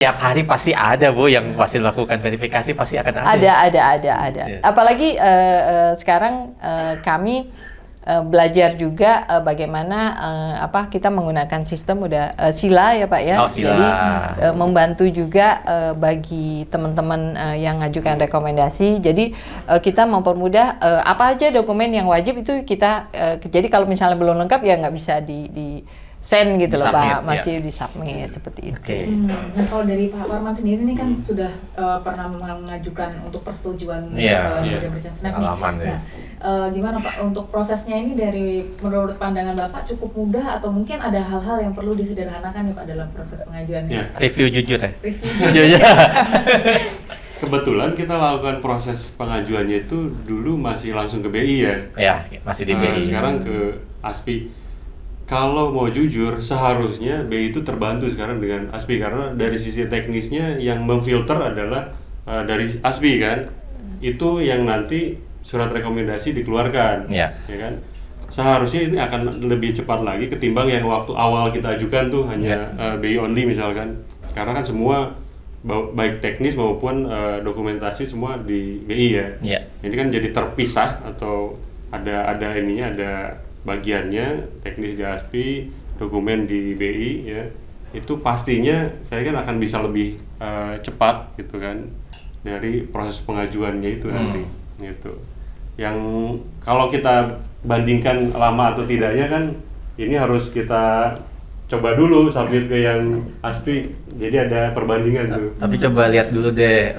Tiap hari pasti ada Bu yang masih melakukan verifikasi, pasti akan ada. Ada. Apalagi sekarang kami belajar juga bagaimana kita menggunakan sistem udah Sila ya Pak ya. Oh, Sila. Jadi membantu juga bagi teman-teman yang ngajukan rekomendasi. Jadi kita mempermudah apa aja dokumen yang wajib itu kita. Jadi kalau misalnya belum lengkap ya nggak bisa di send gitu loh Pak, masih di submit seperti itu. Okay. Nah kalau dari Pak Warman sendiri ini kan sudah pernah mengajukan untuk persetujuan sebagai merchant Snap nih. Nah, gimana Pak untuk prosesnya ini dari menurut pandangan Bapak cukup mudah atau mungkin ada hal-hal yang perlu disederhanakan ya Pak dalam proses pengajuannya? Review jujur ya. Kebetulan kita lakukan proses pengajuannya itu dulu masih langsung ke BI ya. Ya, masih di BI. Sekarang ke ASPI. Kalau mau jujur, seharusnya BI itu terbantu sekarang dengan ASPI karena dari sisi teknisnya yang memfilter adalah dari ASPI kan. Itu yang nanti surat rekomendasi dikeluarkan, ya kan. Seharusnya ini akan lebih cepat lagi ketimbang yang waktu awal kita ajukan tuh hanya BI only misalkan. Karena kan semua baik teknis maupun dokumentasi semua di BI ya. Ini kan jadi terpisah atau ada bagiannya teknis di ASPI, dokumen di BI ya. Itu pastinya saya kan akan bisa lebih cepat gitu kan dari proses pengajuannya itu nanti gitu. Yang kalau kita bandingkan lama atau tidaknya kan ini harus kita coba dulu submit ke yang ASPI, jadi ada perbandingan tuh. Tapi coba lihat dulu deh,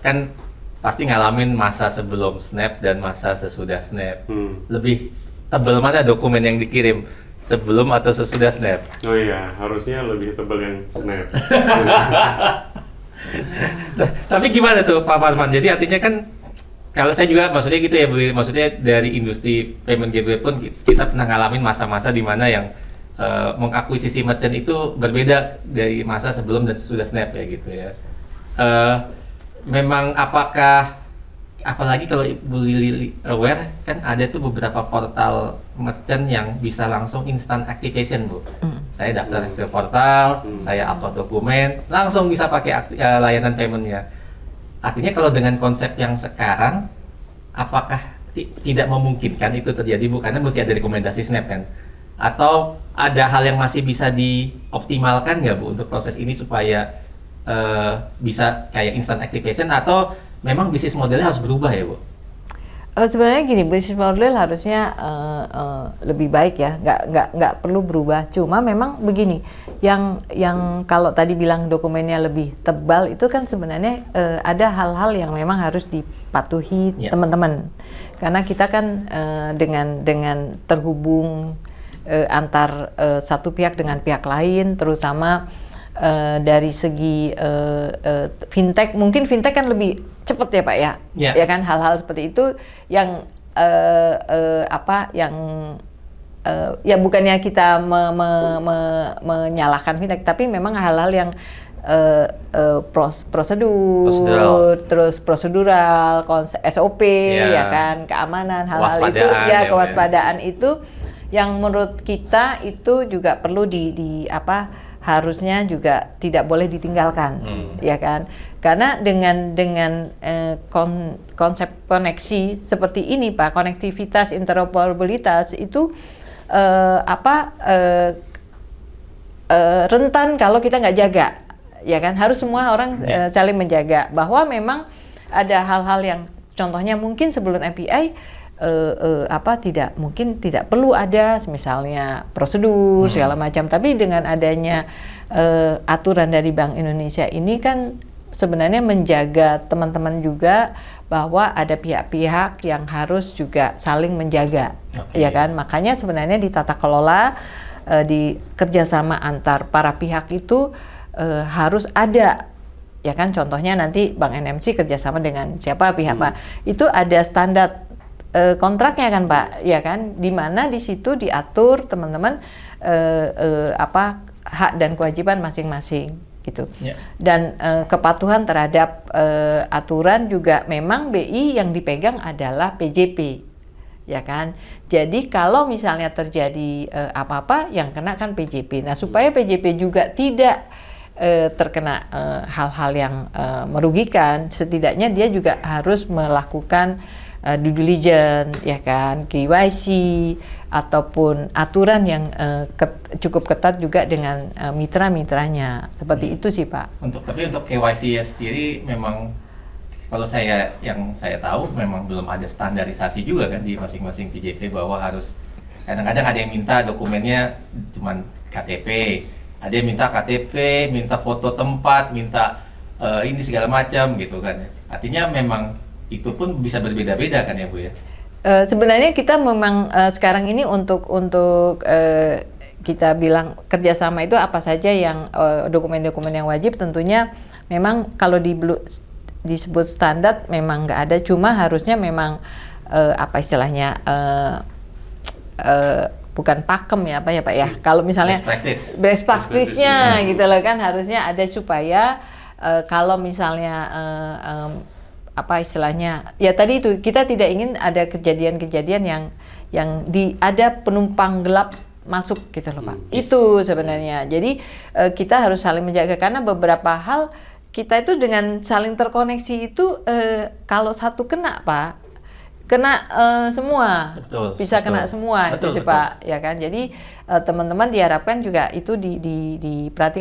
kan pasti ngalamin masa sebelum Snap dan masa sesudah Snap. Lebih tebal mana dokumen yang dikirim, sebelum atau sesudah Snap? Oh iya, harusnya lebih tebal yang Snap. Tapi gimana tuh Pak Warman? Jadi artinya kan kalau saya juga maksudnya gitu ya, maksudnya dari industri payment gateway pun kita pernah ngalamin masa-masa di mana yang mengakuisisi merchant itu berbeda dari masa sebelum dan sesudah Snap ya gitu ya. Memang apakah apalagi kalau Ibu Lili aware kan ada tuh beberapa portal merchant yang bisa langsung instant activation Bu. Saya daftar ke portal, saya upload dokumen, langsung bisa pakai layanan paymentnya. Artinya kalau dengan konsep yang sekarang, apakah tidak memungkinkan itu terjadi Bu? Karena mesti ada rekomendasi Snap kan? Atau ada hal yang masih bisa dioptimalkan nggak Bu untuk proses ini supaya bisa kayak instant activation, atau memang bisnis modelnya harus berubah ya Bu? Sebenarnya gini, bisnis model harusnya lebih baik ya, nggak perlu berubah. Cuma memang begini, yang kalau tadi bilang dokumennya lebih tebal itu kan sebenarnya ada hal-hal yang memang harus dipatuhi teman-teman. Karena kita kan dengan terhubung antar satu pihak dengan pihak lain, terutama dari segi fintech, mungkin fintech kan lebih cepat ya Pak ya, ya kan, hal-hal seperti itu yang ya bukannya kita menyalahkan fintech, tapi memang hal-hal yang prosedural, SOP ya kan, keamanan, hal-hal itu ya, kewaspadaan itu yang menurut kita itu juga perlu harusnya juga tidak boleh ditinggalkan, ya kan? Karena dengan konsep koneksi seperti ini Pak, konektivitas, interoperabilitas itu rentan kalau kita nggak jaga, ya kan? Harus semua orang saling menjaga, bahwa memang ada hal-hal yang contohnya mungkin sebelum API tidak perlu ada misalnya prosedur segala macam, tapi dengan adanya aturan dari Bank Indonesia ini kan sebenarnya menjaga teman-teman juga bahwa ada pihak-pihak yang harus juga saling menjaga, ya kan? Makanya sebenarnya di tata kelola di kerjasama antar para pihak itu harus ada, ya kan? Contohnya nanti Bank NMC kerjasama dengan siapa pihak Pak, itu ada standar kontraknya kan Pak, ya kan, di mana di situ diatur teman-teman hak dan kewajiban masing-masing gitu. Dan kepatuhan terhadap aturan juga memang BI yang dipegang adalah PJP, ya kan. Jadi kalau misalnya terjadi apa-apa yang kena kan PJP. Nah, supaya PJP juga tidak terkena hal-hal yang merugikan, setidaknya dia juga harus melakukan due diligence, ya kan, KYC ataupun aturan yang cukup ketat juga dengan mitra-mitranya. Seperti itu sih, Pak. Tapi untuk KYC ya sendiri memang kalau yang saya tahu memang belum ada standarisasi juga kan di masing-masing TJP, bahwa harus, kadang-kadang ada yang minta dokumennya cuman KTP, ada yang minta KTP, minta foto tempat, minta ini segala macam gitu kan. Artinya memang itu pun bisa berbeda-beda kan ya Bu ya? Sebenarnya kita memang sekarang ini untuk kita bilang kerjasama itu apa saja yang dokumen-dokumen yang wajib, tentunya memang kalau disebut standar memang nggak ada, cuma harusnya memang apa istilahnya bukan pakem ya, apa ya Pak ya, kalau misalnya best practice-nya gitu loh kan, harusnya ada supaya kalau misalnya apa istilahnya ya tadi itu, kita tidak ingin ada kejadian-kejadian yang ada penumpang gelap masuk gitu loh Pak. Itu sebenarnya. Jadi kita harus saling menjaga, karena beberapa hal kita itu dengan saling terkoneksi itu kalau satu kena Pak, kena semua. Bisa kena semua itu sih Pak, ya kan. Jadi teman-teman diharapkan juga itu diperhatikan.